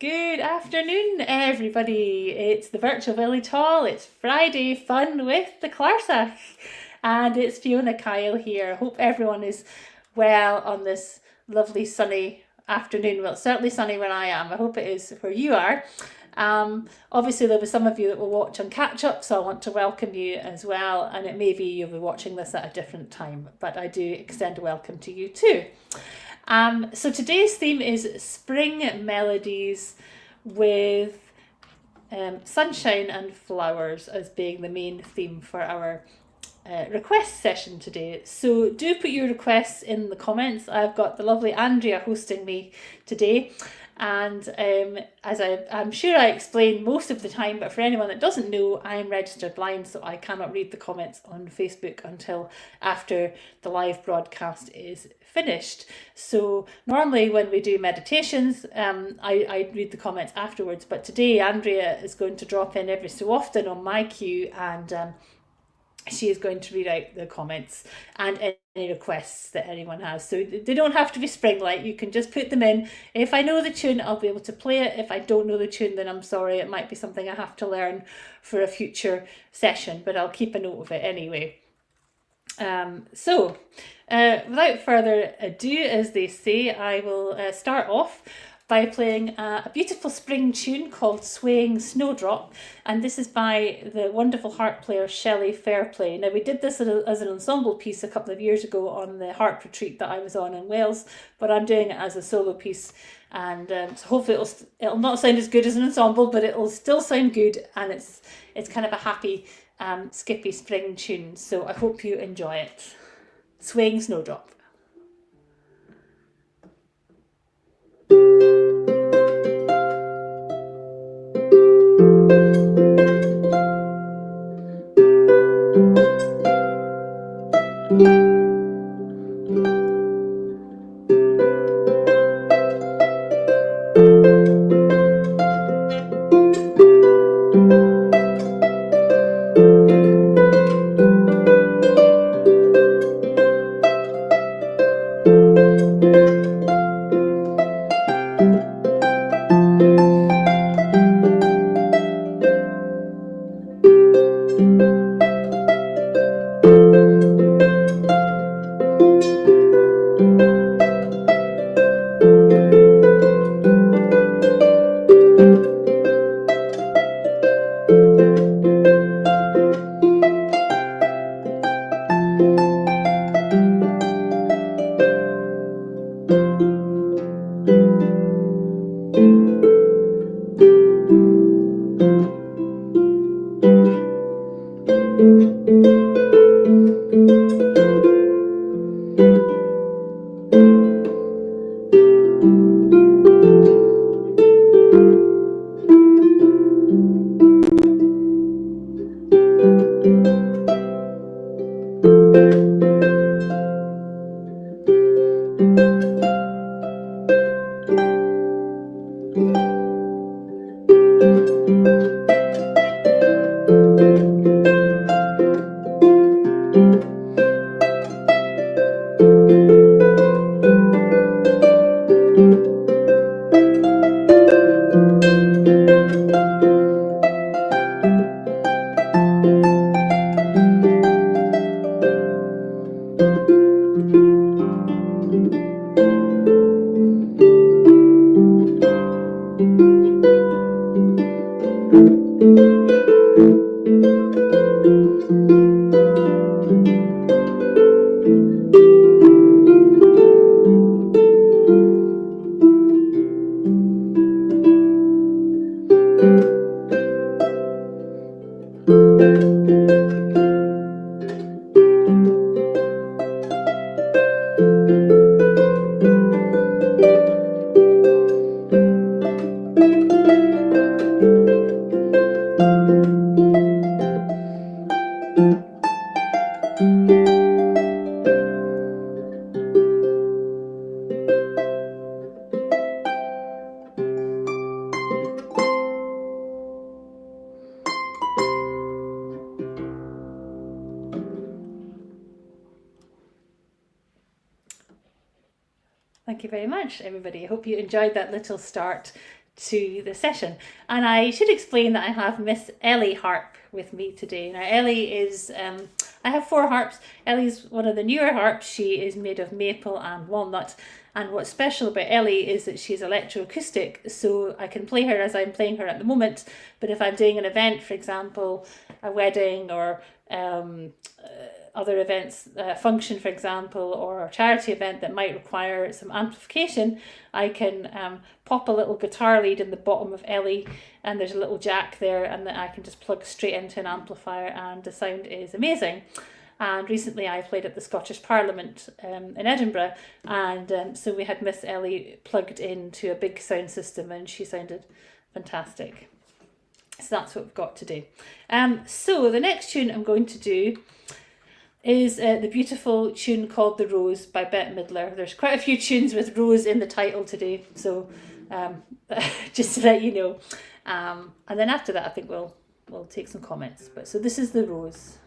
Good afternoon, everybody. It's the Virtual Village Hall. It's Friday fun with the Clarsach, and it's Fiona Kyle here. Hope everyone is well on this lovely sunny afternoon. Well, it's certainly sunny where I am. I hope it is where you are. Obviously, there'll be some of you that will watch on catch up, so I want to welcome you as well. And it may be you'll be watching this at a different time, but I do extend a welcome to you too. So today's theme is spring melodies with sunshine and flowers as being the main theme for our request session today. So do put your requests in the comments. I've got the lovely Andrea hosting me today. And as I'm sure I explain most of the time, but for anyone that doesn't know, I'm registered blind, so I cannot read the comments on Facebook until after the live broadcast is finished. So normally when we do meditations, I read the comments afterwards, but today Andrea is going to drop in every so often on my cue, and she is going to read out the comments and any requests that anyone has. So they don't have to be spring-like. You can just put them in. If I know the tune, I'll be able to play it. If I don't know the tune, then I'm sorry. It might be something I have to learn for a future session, but I'll keep a note of it anyway. Without further ado, as they say, I will start off by playing a beautiful spring tune called Swaying Snowdrop, and this is by the wonderful harp player Shelley Fairplay. Now, we did this as an ensemble piece a couple of years ago on the harp retreat that I was on in Wales, but I'm doing it as a solo piece, and so hopefully it'll not sound as good as an ensemble, but it'll still sound good, and it's kind of a happy skippy spring tune, so I hope you enjoy it. Swaying Snowdrop. Thank you very much, everybody. I hope you enjoyed that little start to the session. And I should explain that I have Miss Ellie Harp with me today. Now Ellie is, I have 4 harps. Ellie's one of the newer harps. She is made of maple and walnut. And what's special about Ellie is that she's electroacoustic, so I can play her as I'm playing her at the moment. But if I'm doing an event, for example, a wedding or other events, a function, for example, or a charity event that might require some amplification, I can pop a little guitar lead in the bottom of Ellie, and there's a little jack there, and that I can just plug straight into an amplifier, and the sound is amazing. And recently I played at the Scottish Parliament in Edinburgh, and so we had Miss Ellie plugged into a big sound system, and she sounded fantastic. So that's what we've got to do. So the next tune I'm going to do is the beautiful tune called The Rose by Bette Midler. There's quite a few tunes with Rose in the title today, so just to let you know. And then after that I think we'll take some comments. But so this is The Rose.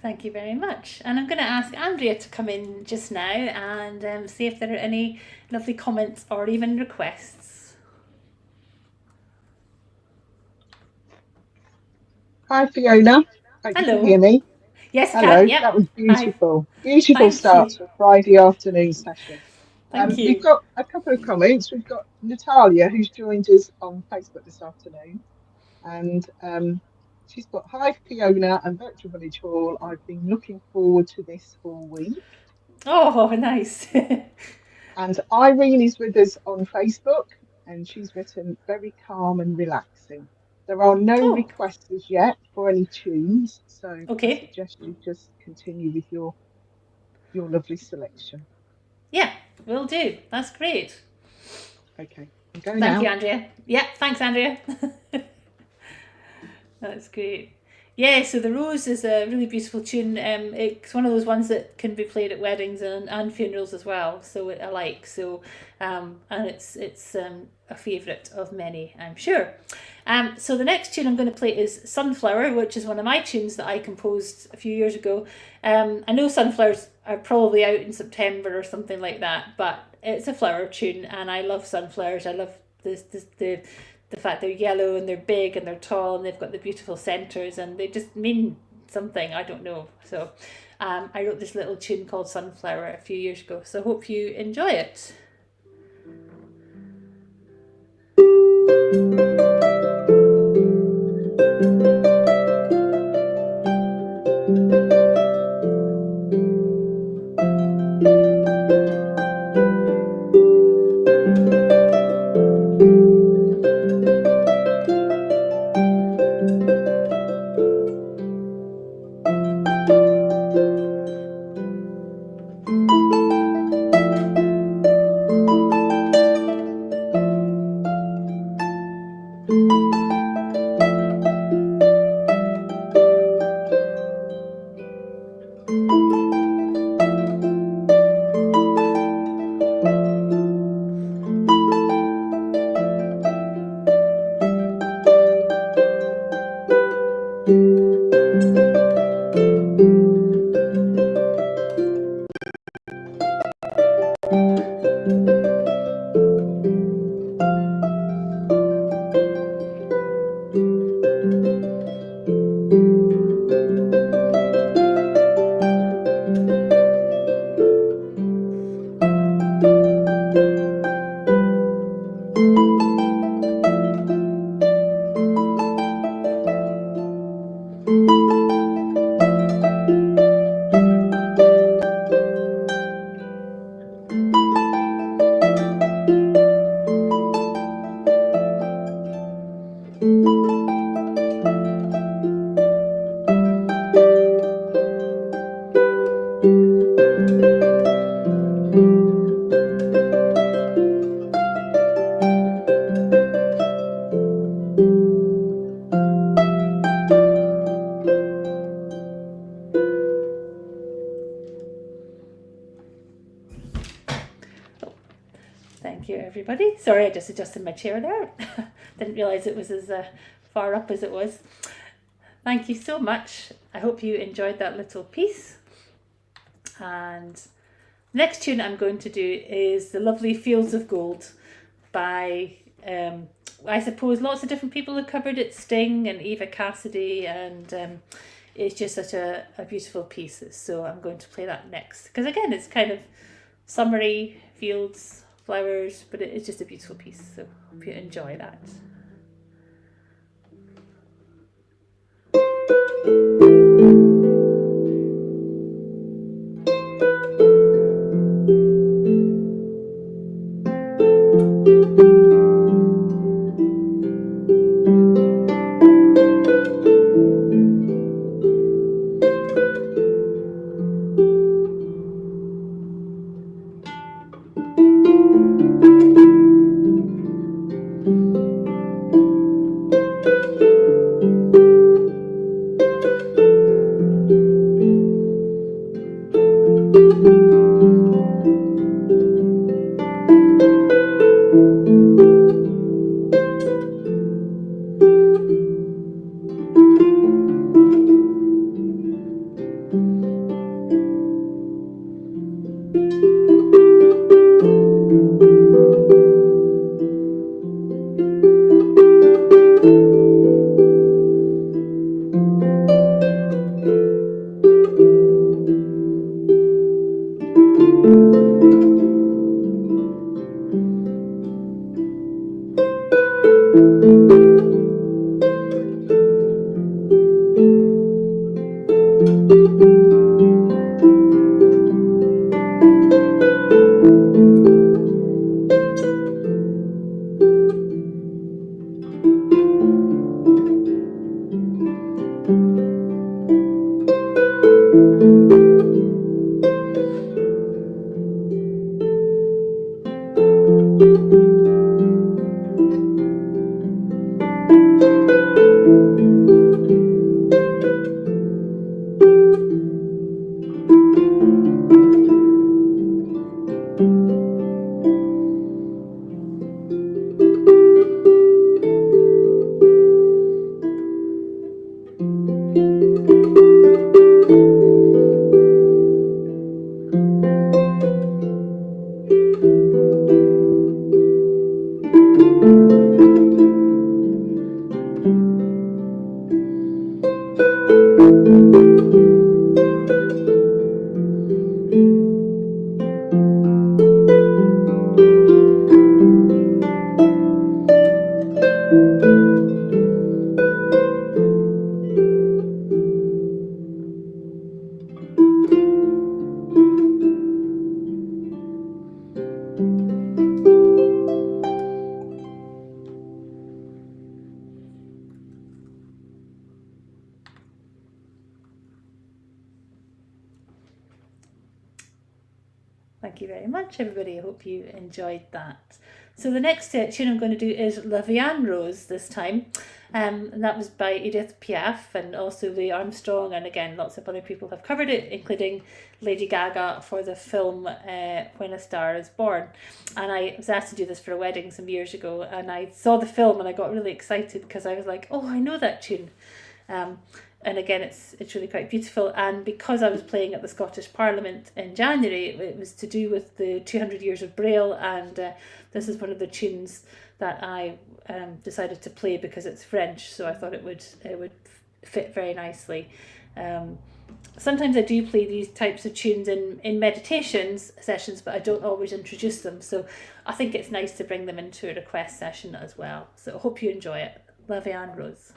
Thank you very much. And I'm going to ask Andrea to come in just now and see if there are any lovely comments or even requests. Hi Fiona, hope Hello. you can hear me. Yes, Hello, Kat, yep. that was beautiful. Hi. Beautiful Thank start you. to a Friday afternoon session. Thank We've you. got a couple of comments. We've got Natalia who's joined us on Facebook this afternoon, and she's put, "Hi Fiona and Virtual Village Hall. I've been looking forward to this all week." Oh, nice. And Irene is with us on Facebook, and she's written, "Very calm and relaxing." There are no Oh, requests as yet for any tunes, so I okay. suggest you just continue with your lovely selection. Yeah, will do. That's great. Okay, I'm going Thank now. you, Andrea. Yeah, thanks, Andrea. That's great. Yeah, so The Rose is a really beautiful tune. It's one of those ones that can be played at weddings and funerals as well. So I like so, and it's a favourite of many, I'm sure. So the next tune I'm going to play is Sunflower, which is one of my tunes that I composed a few years ago. I know sunflowers are probably out in September or something like that, but it's a flower tune, and I love sunflowers. I love the fact they're yellow and they're big and they're tall and they've got the beautiful centres, and they just mean something, I don't know. So I wrote this little tune called Sunflower a few years ago, so I hope you enjoy it. Thank you, everybody. Sorry, I just adjusted my chair there. Didn't realise it was as far up as it was. Thank you so much. I hope you enjoyed that little piece. And the next tune I'm going to do is The Lovely Fields of Gold by, I suppose, lots of different people have covered it. Sting and Eva Cassidy, and it's just such a beautiful piece. So I'm going to play that next. Because again, it's kind of summery, fields, flowers, but it's just a beautiful piece. So hope you enjoy that. Thank you very much, everybody. I hope you enjoyed that. So the next tune I'm going to do is La Vian Rose this time. And that was by Edith Piaf and also Louis Armstrong. And again, lots of other people have covered it, including Lady Gaga for the film When a Star is Born. And I was asked to do this for a wedding some years ago. And I saw the film and I got really excited because I was like, oh, I know that tune. And again, it's really quite beautiful. And because I was playing at the Scottish Parliament in January, it was to do with the 200 years of Braille, and this is one of the tunes that I decided to play because it's French, so I thought it would fit very nicely. Sometimes I do play these types of tunes in meditations sessions, but I don't always introduce them, so I think it's nice to bring them into a request session as well. So I hope you enjoy it. La Vian Rose.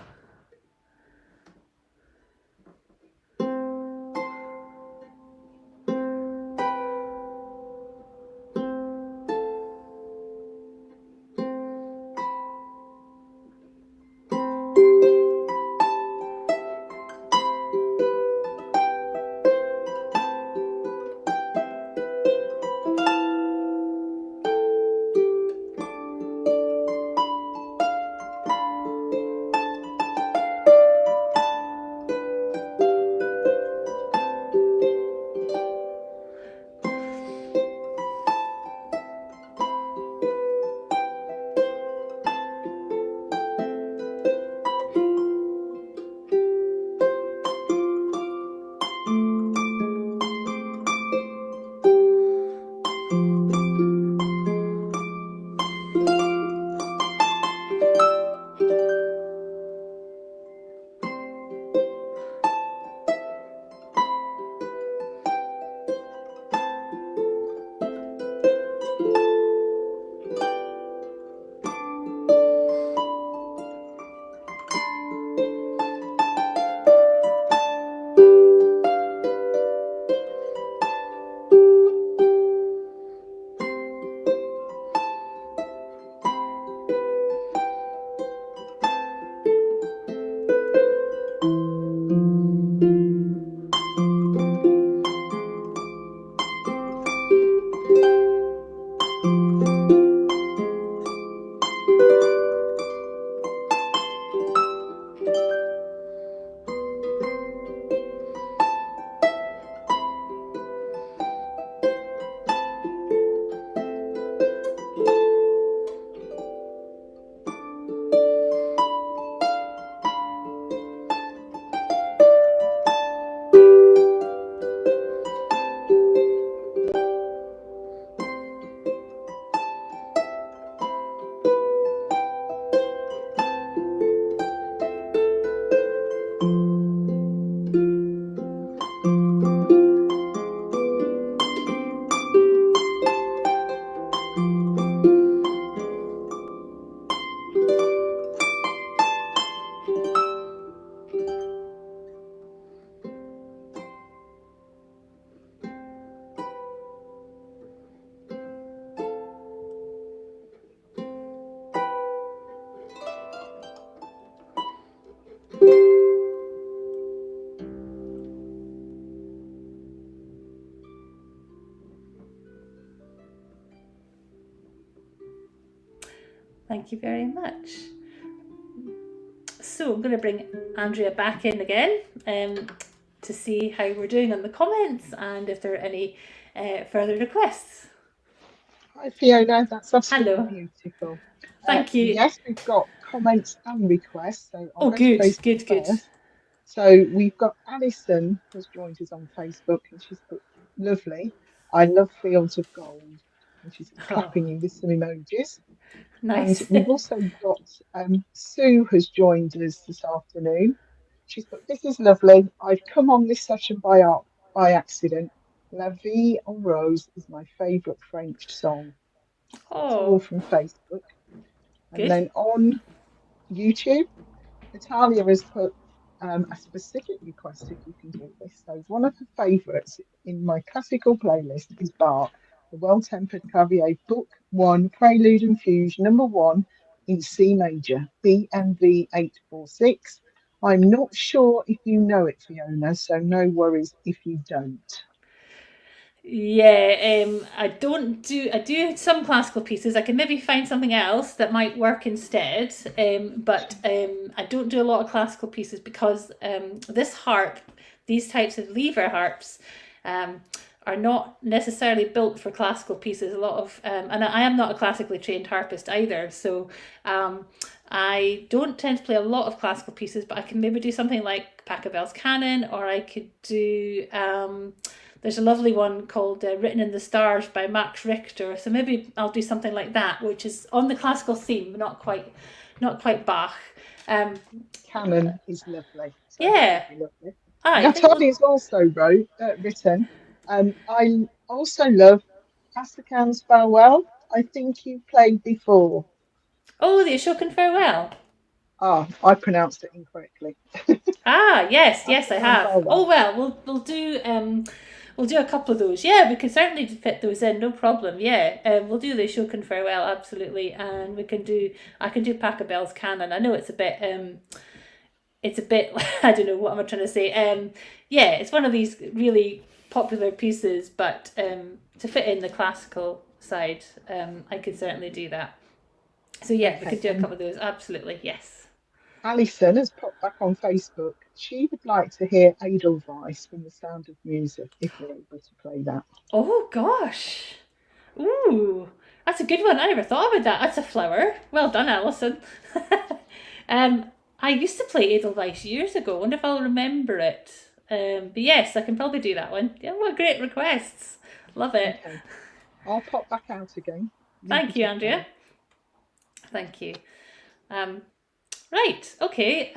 Thank you very much. So I'm going to bring Andrea back in again to see how we're doing on the comments and if there are any further requests. Hi Fiona, that's absolutely Hello. beautiful. Thank you. Yes, we've got comments and requests, so I'll go good, to Facebook good. first. So we've got Alison has joined us on Facebook and she's put lovely. I love Fields of Gold, and she's clapping you with some emojis. Nice. And we've also got Sue has joined us this afternoon. She's put, this is lovely. I've come on this session by accident. La Vie en Rose is my favourite French song. That's all Oh, from Facebook. And good. then on YouTube, Natalia has put a specific request if you can do this. So one of her favourites in my classical playlist is Bach, the Well-Tempered Clavier, Book 1, Prelude and Fugue, number 1 in C major, BMV 846. I'm not sure if you know it, Fiona, so no worries if you don't. Yeah, I do some classical pieces. I can maybe find something else that might work instead. But I don't do a lot of classical pieces because this harp, these types of lever harps, um, are not necessarily built for classical pieces. A lot of and I am not a classically trained harpist either, so I don't tend to play a lot of classical pieces. But I can maybe do something like Pachelbel's Canon, or I could do. There's a lovely one called Written in the Stars by Max Richter. So maybe I'll do something like that, which is on the classical theme, not quite Bach. Um, Canon is lovely, so that would yeah, be lovely. I think we'll. Natalia's also written. I also love Astrakhan's Farewell. I think you played before. Oh, the Ashokan Farewell. Ah, I pronounced it incorrectly. Ah, yes, I Astrakhan's have. Oh Farewell. well, we'll do a couple of those. Yeah, we can certainly fit those in, no problem. Yeah, we'll do the Ashokan Farewell absolutely, and I can do Pachelbel's Canon. I know it's a bit I don't know what am I trying to say. Yeah, it's one of these really popular pieces, but to fit in the classical side, I could certainly do that. So yeah, we Okay, could do a and couple of those. Absolutely, yes. Alison has popped back on Facebook. She would like to hear Edelweiss from The Sound of Music if you're able to play that. Oh gosh. Ooh, that's a good one. I never thought about that. That's a flower. Well done, Alison. I used to play Edelweiss years ago. I wonder if I'll remember it. But yes, I can probably do that one. Yeah, what great requests. Love it. Okay, I'll pop back out again. Leave you Thank you, to play. Andrea. Thank you. Um, right. Okay.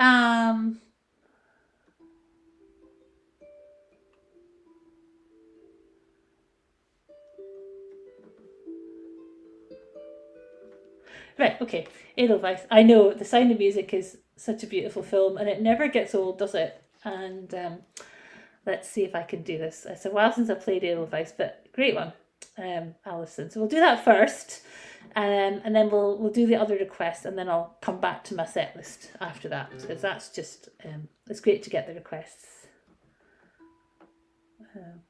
Right. Okay. Edelweiss. I know The Sound of Music is such a beautiful film, and it never gets old, does it? And let's see if I can do this. It's a while since I played Edelweiss, but great one, Alison. So we'll do that first, and then we'll do the other requests, and then I'll come back to my set list after that because that's just it's great to get the requests. Um,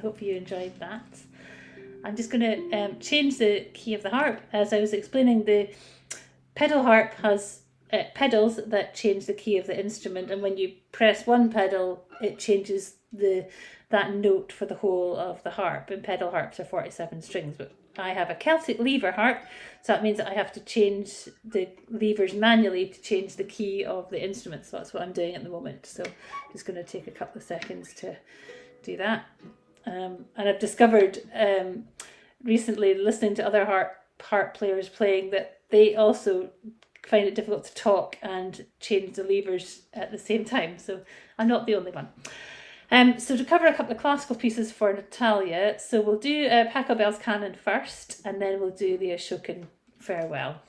hope you enjoyed that. I'm just going to change the key of the harp. As I was explaining, the pedal harp has pedals that change the key of the instrument, and when you press one pedal, it changes that note for the whole of the harp. And pedal harps are 47 strings, but I have a Celtic lever harp, so that means that I have to change the levers manually to change the key of the instrument. So that's what I'm doing at the moment. So I'm just going to take a couple of seconds to do that. And I've discovered recently, listening to other harp players playing, that they also find it difficult to talk and change the levers at the same time. So I'm not the only one. So to cover a couple of classical pieces for Natalia, so we'll do Pachelbel's Canon first, and then we'll do the Ashokan Farewell.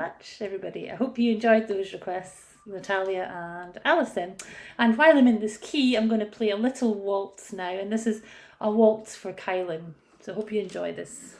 much, everybody. I hope you enjoyed those requests, Natalia and Alison. And while I'm in this key, I'm going to play a little waltz now, and this is a waltz for Kylan. So I hope you enjoy this.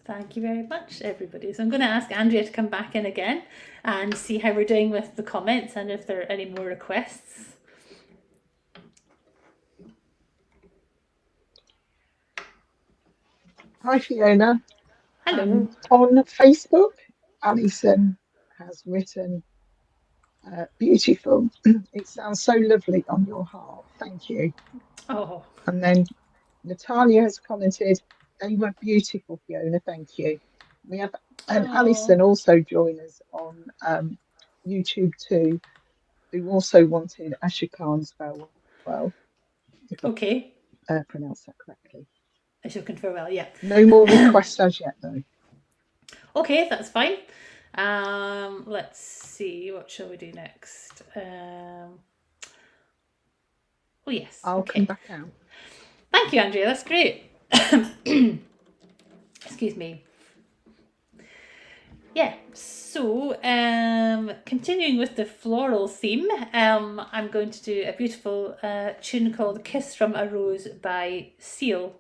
Thank you very much, everybody. So I'm going to ask Andrea to come back in again and see how we're doing with the comments and if there are any more requests. Hi, Fiona. Hello. On Facebook, Alison has written, beautiful. It sounds so lovely on your harp. Thank you. Oh, And then Natalia has commented, they were beautiful, Fiona. Thank you. We have, and Alison also joined us on YouTube too, who also wanted Asher Khan's farewell, if okay. I pronounced that correctly. I shall confirm well, yeah. No more requests as yet, though. Okay, that's fine. Let's see, what shall we do next? Oh yes. I'll okay. come back out. Thank you, Andrea. That's great. Excuse me. So continuing with the floral theme, I'm going to do a beautiful tune called Kiss from a Rose by Seal.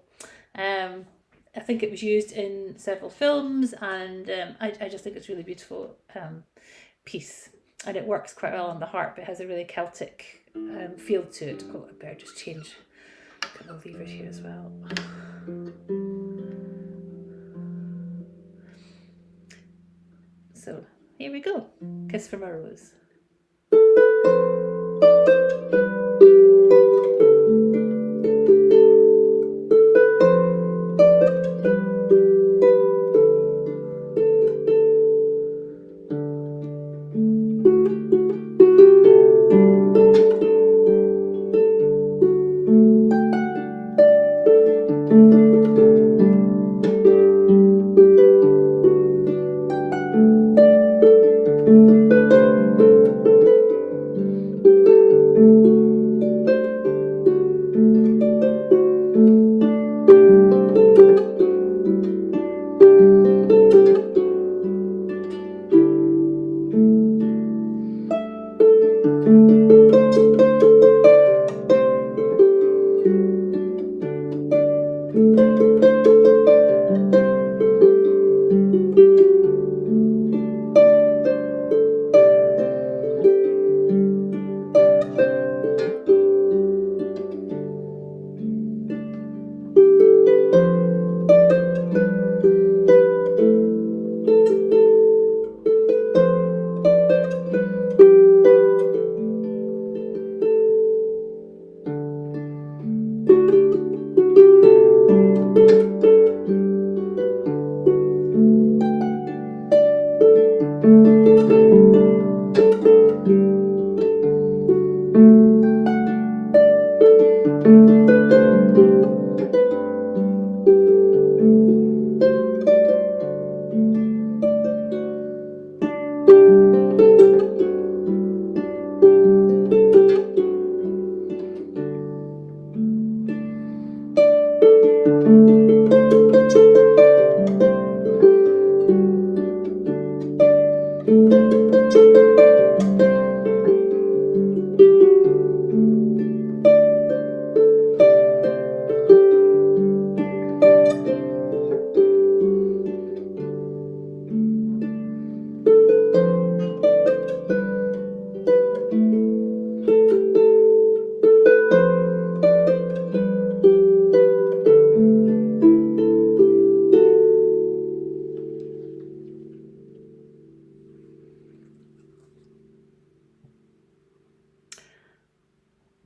I think it was used in several films, and I just think it's a really beautiful piece, and it works quite well on the harp. It has a really Celtic feel to it. Oh, I better just change a couple of levers here as well. So here we go, Kiss from a Rose.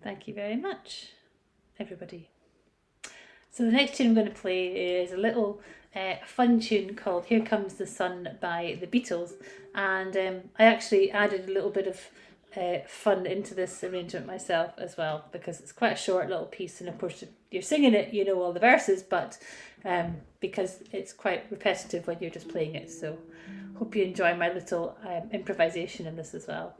Thank you very much, everybody. So the next tune I'm going to play is a little fun tune called Here Comes the Sun by the Beatles. And I actually added a little bit of fun into this arrangement myself as well, because it's quite a short little piece, and of course if you're singing it, you know all the verses, but because it's quite repetitive when you're just playing it. So hope you enjoy my little improvisation in this as well.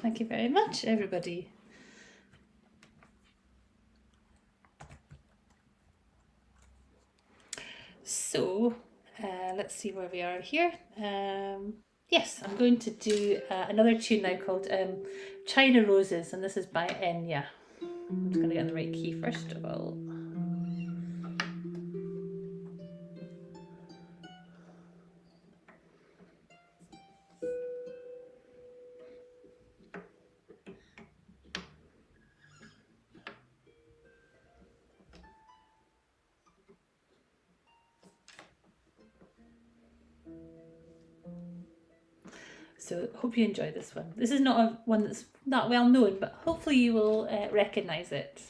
Thank you very much, everybody. So, let's see where we are here. Yes, I'm going to do another tune now called China Roses, and this is by Enya. I'm just going to get the right key first of all. So hope you enjoy this one. This is not one that's not well known, but hopefully you will recognise it.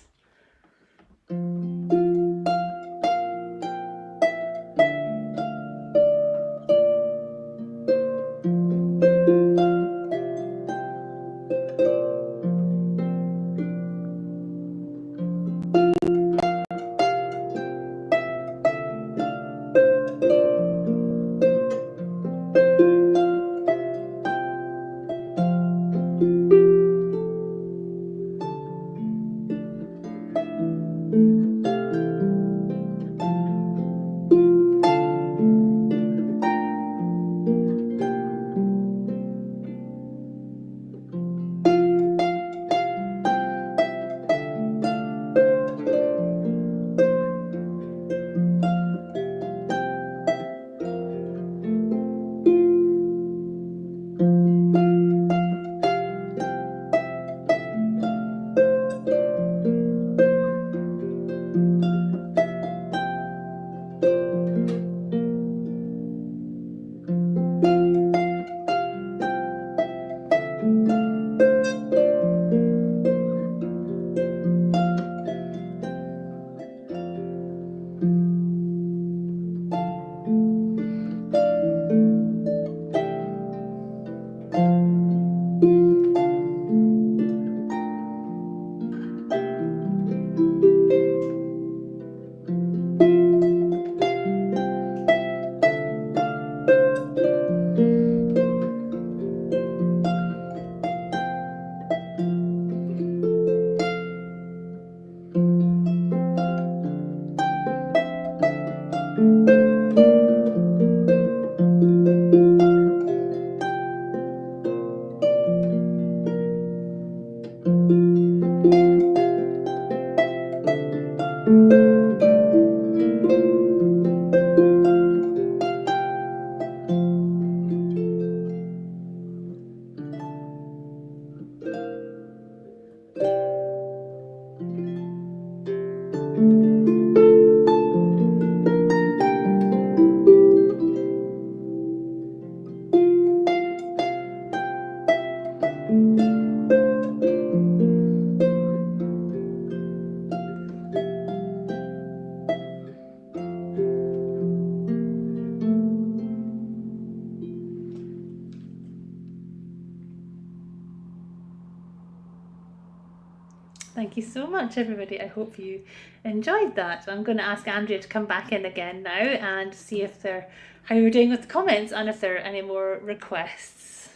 Thank you so much, everybody. I hope you enjoyed that. I'm going to ask Andrea to come back in again now and see if how we're doing with the comments and if there are any more requests.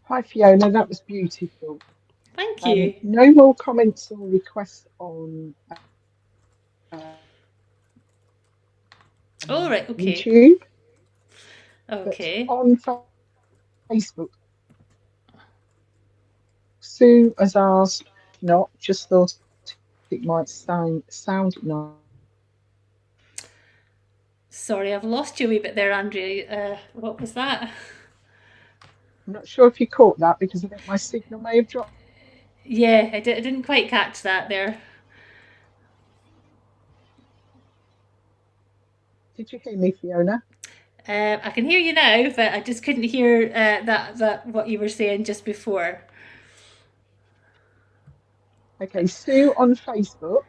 Hi Fiona, that was beautiful. Thank you. No more comments or requests on Oh, right, okay. YouTube. Okay. But on Facebook, Sue has asked, not just thought it might sound nice. Sorry, I've lost you a wee bit there, Andrea. What was that? I'm not sure if you caught that because I think my signal may have dropped. Yeah, I didn't quite catch that there. Did you hear me, Fiona? I can hear you now, but I just couldn't hear that what you were saying just before. Okay, Sue on Facebook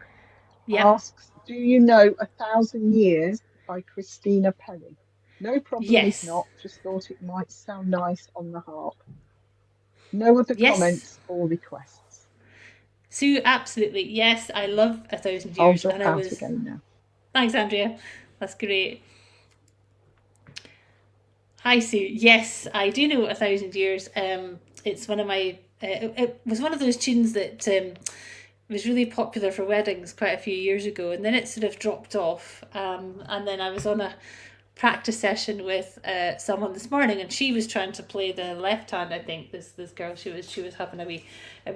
asks, do you know 1,000 Years by Christina Perry? No problem if not, just thought it might sound nice on the harp. No other comments or requests. Sue, absolutely. Yes, I love 1,000 Years. I'll drop out again now. Thanks, Andrea. That's great. Hi Sue. Yes, I do know A Thousand Years. It's one of my. It was one of those tunes that was really popular for weddings quite a few years ago, and then it sort of dropped off. And then I was on a practice session with someone this morning, and she was trying to play the left hand. I think this girl, she was having a wee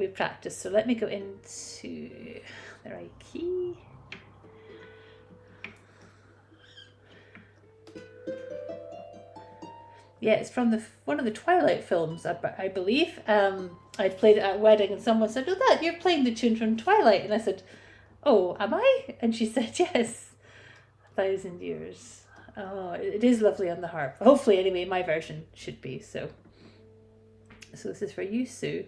practice. So let me go into the right key. Yeah, it's from the one of the Twilight films, I believe. I'd played it at a wedding, and someone said, "Oh, that you're playing the tune from Twilight," and I said, "Oh, am I?" And she said, "Yes, A Thousand Years." Oh, it is lovely on the harp. Hopefully, anyway, my version should be so. So this is for you, Sue.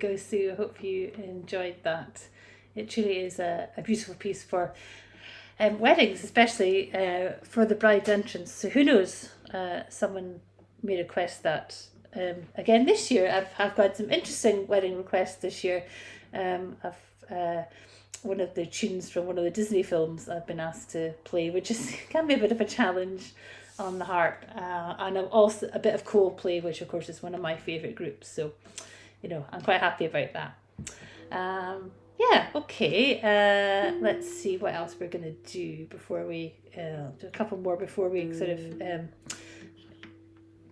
you go, Sue. I hope you enjoyed that. It truly is a beautiful piece for weddings, especially for the bride's entrance. So who knows? Someone may request that again this year. I've got some interesting wedding requests this year. One of the tunes from one of the Disney films I've been asked to play, which can be a bit of a challenge on the harp, and also a bit of Coldplay, which of course is one of my favourite groups. So, I'm quite happy about that. Okay. Let's see what else we're gonna do before we do a couple more before we sort of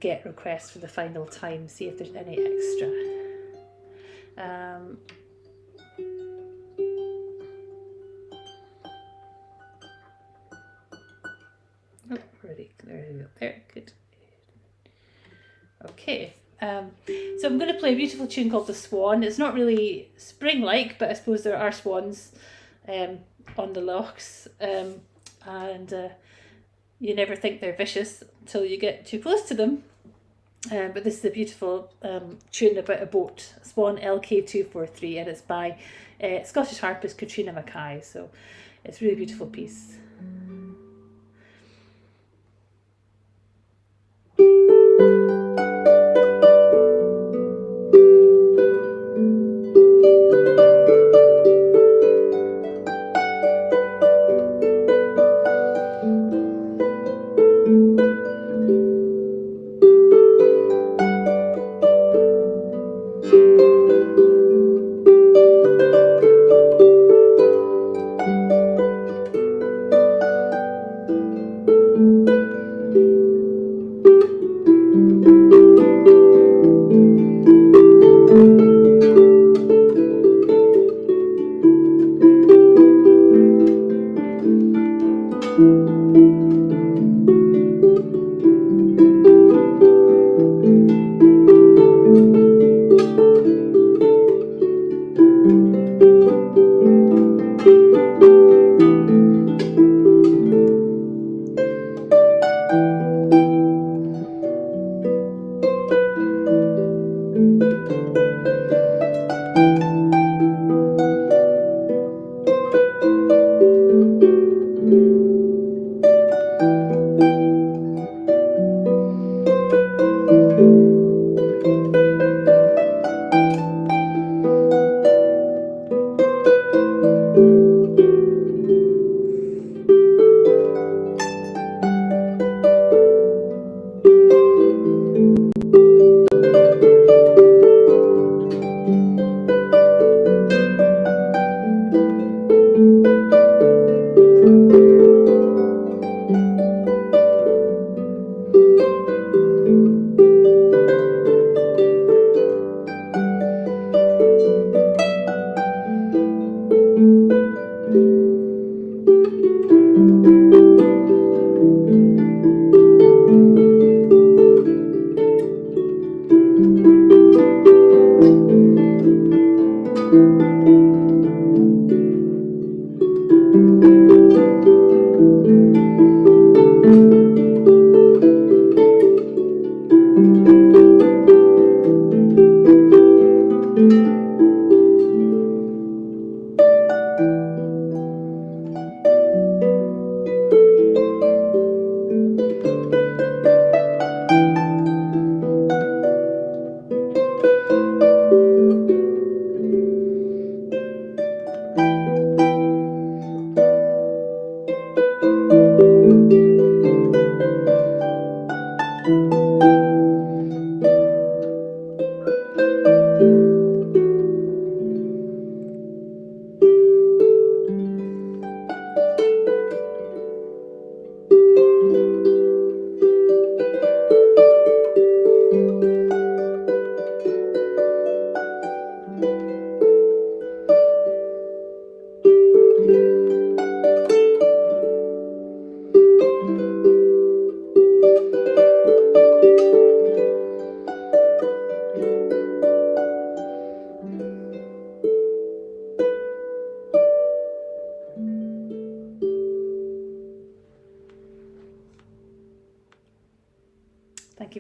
get requests for the final time. See if there's any extra. There, good. Okay, so I'm going to play a beautiful tune called The Swan. It's not really spring-like, but I suppose there are swans on the lochs, and you never think they're vicious until you get too close to them. But this is a beautiful tune about a boat, Swan LK243, and it's by Scottish harpist Katrina Mackay, so it's a really beautiful piece.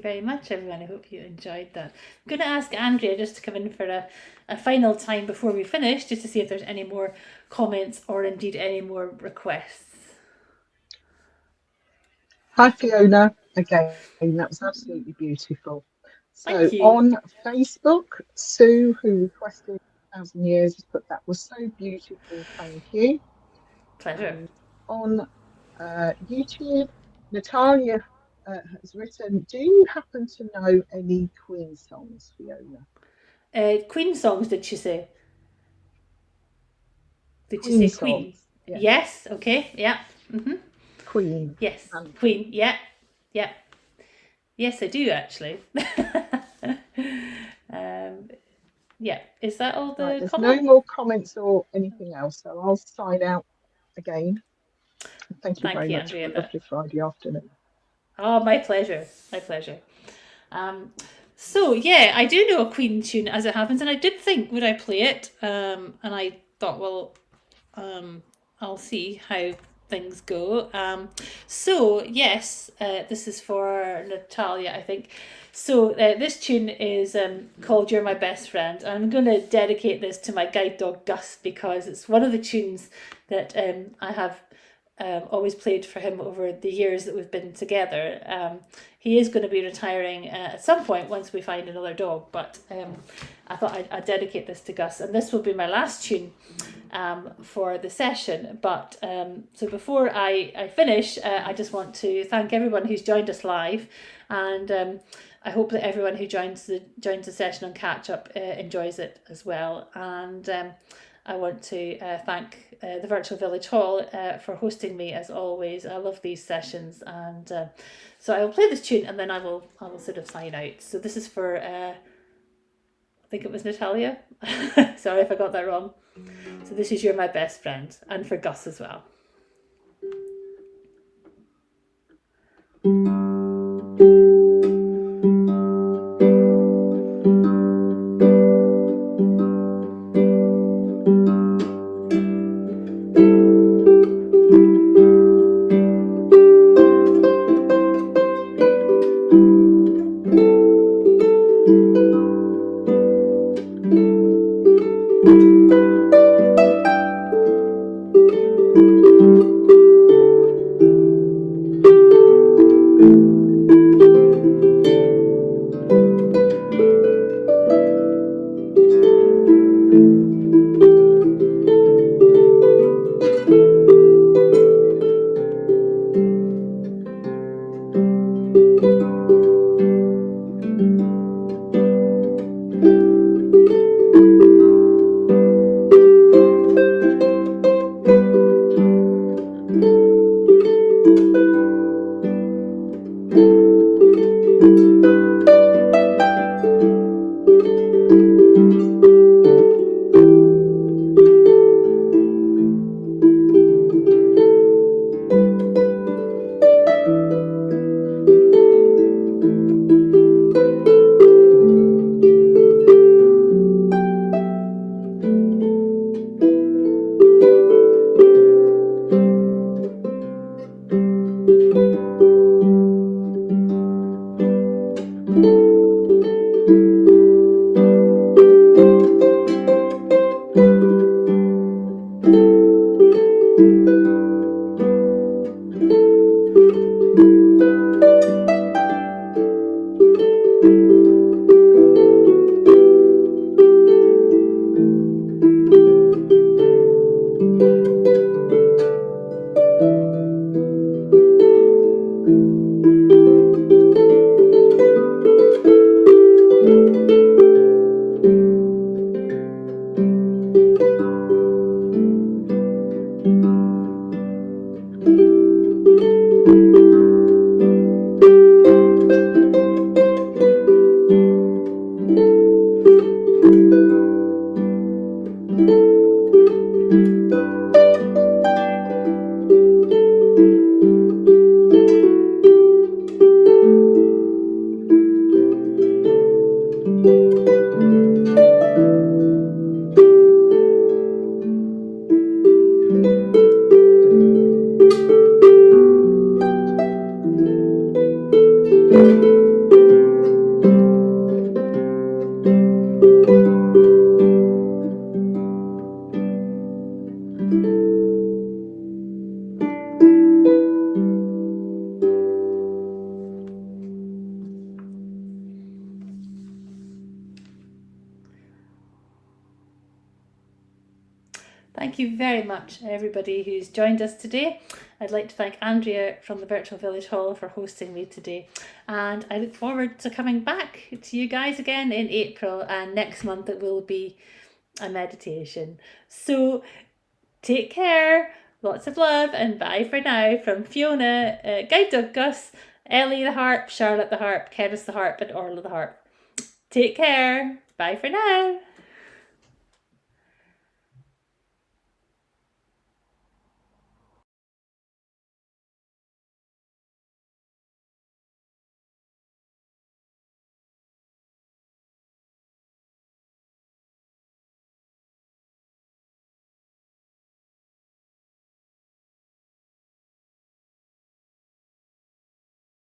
very much, everyone. I hope you enjoyed that. I'm going to ask Andrea just to come in for a final time before we finish, just to see if there's any more comments or indeed any more requests. Hi, Fiona. Again, that was absolutely beautiful. So Thank you. on Facebook, Sue, who requested 1,000 years, has put that was so beautiful. Thank you. Pleasure. And on YouTube, Natalia has written, do you happen to know any Queen songs, Fiona? Queen songs, did she say? Did Queen you say songs. Queen? Yeah. Yes. Okay. Yeah. Queen. Yes. Queen. Yeah. Yeah. Yes, I do actually. Yeah. Is that all the Right, there's comments? no more comments or anything else, so I'll sign out again. Thank you very much Andrea. for a lovely Friday afternoon. Oh, my pleasure. My pleasure. So yeah, I do know a Queen tune as it happens, and I did think, would I play it? And I thought, well, I'll see how things go. So yes, this is for Natalia, I think. So this tune is called "You're My Best Friend." I'm going to dedicate this to my guide dog Gus, because it's one of the tunes that I have always played for him over the years that we've been together. He is going to be retiring at some point once we find another dog, but I thought I'd dedicate this to Gus, and this will be my last tune for the session. But so before I finish, I just want to thank everyone who's joined us live, and I hope that everyone who joins the session on Catch Up enjoys it as well. And I want to thank the Virtual Village Hall for hosting me as always. I love these sessions, and so I will play this tune and then I will sort of sign out. So this is for I think it was Natalia. Sorry if I got that wrong. So this is "You're My Best Friend," and for Gus as well. thank you very much, everybody who's joined us today. I'd like to thank Andrea from the Virtual Village Hall for hosting me today. And I look forward to coming back to you guys again in April. And next month it will be a meditation. So take care, lots of love, and bye for now from Fiona, Guide Dog Gus, Ellie the Harp, Charlotte the Harp, Keris the Harp, and Orla the Harp. Take care. Bye for now.